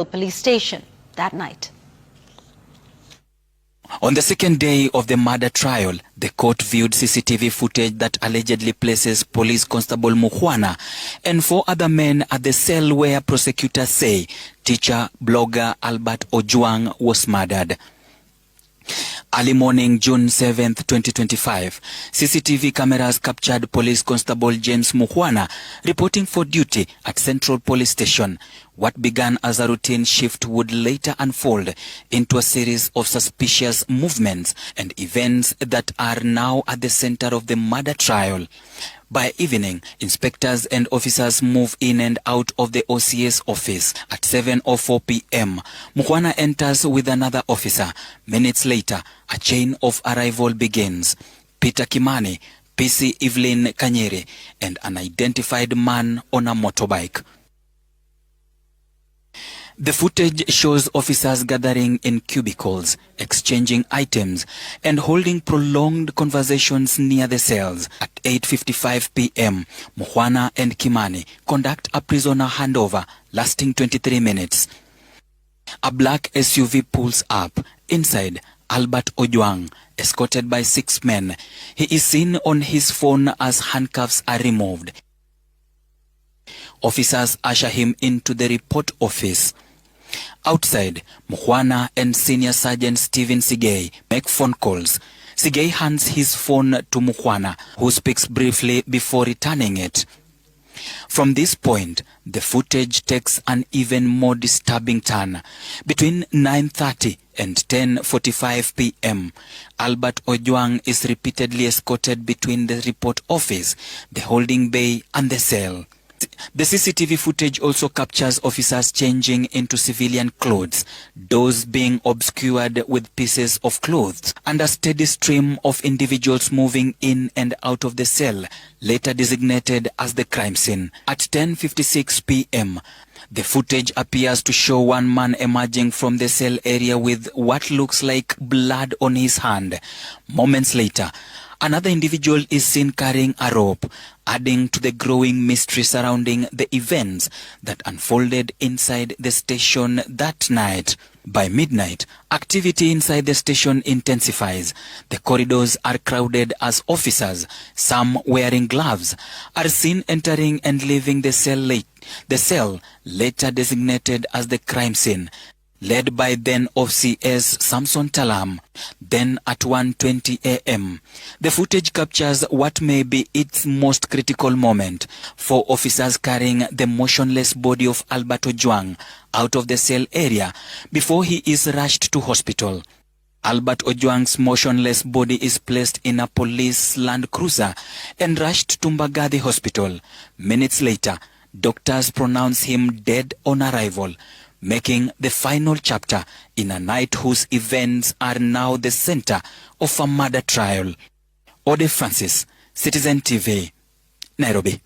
police station that night. On the second day of the murder trial, the court viewed CCTV footage that allegedly places Police Constable Mukhwana and 4 other men at the cell where prosecutors say teacher blogger Albert Ojwang was murdered. Early morning, June 7th, 2025, CCTV cameras captured Police Constable James Mukhwana reporting for duty at Central Police Station. What began as a routine shift would later unfold into a series of suspicious movements and events that are now at the center of the murder trial. By evening, inspectors and officers move in and out of the OCS office. At 7:04 p.m., Mukhwana enters with another officer. Minutes later, a chain of arrival begins. Peter Kimani, PC Evelyn Kanyere, and an identified man on a motorbike. The footage shows officers gathering in cubicles, exchanging items, and holding prolonged conversations near the cells. At 8:55 p.m., Mukhwana and Kimani conduct a prisoner handover lasting 23 minutes. A black SUV pulls up. Inside, Albert Ojwang, escorted by 6 men. He is seen on his phone as handcuffs are removed. Officers usher him into the report office. Outside, Mukhwana and Senior Sergeant Stephen Sigei make phone calls. Sigei hands his phone to Mukhwana, who speaks briefly before returning it. From this point, the footage takes an even more disturbing turn. Between 9:30 and 10:45 p.m., Albert Ojwang is repeatedly escorted between the report office, the holding bay, and the cell. The CCTV footage also captures officers changing into civilian clothes, doors being obscured with pieces of clothes, and a steady stream of individuals moving in and out of the cell, later designated as the crime scene. At 10:56 p.m., the footage appears to show one man emerging from the cell area with what looks like blood on his hand. Moments later, another individual is seen carrying a rope, adding to the growing mystery surrounding the events that unfolded inside the station that night. By midnight, activity inside the station intensifies. The corridors are crowded as officers, some wearing gloves, are seen entering and leaving the cell later designated as the crime scene, led by then OCS Samson Talam. Then at 1:20 a.m., the footage captures what may be its most critical moment. 4 officers carrying the motionless body of Albert Ojwang out of the cell area before he is rushed to hospital. Albert Ojwang's motionless body is placed in a police Land Cruiser and rushed to Mbagathi Hospital. Minutes later, doctors pronounce him dead on arrival, making the final chapter in a night whose events are now the center of a murder trial. Ode Francis, Citizen TV, Nairobi.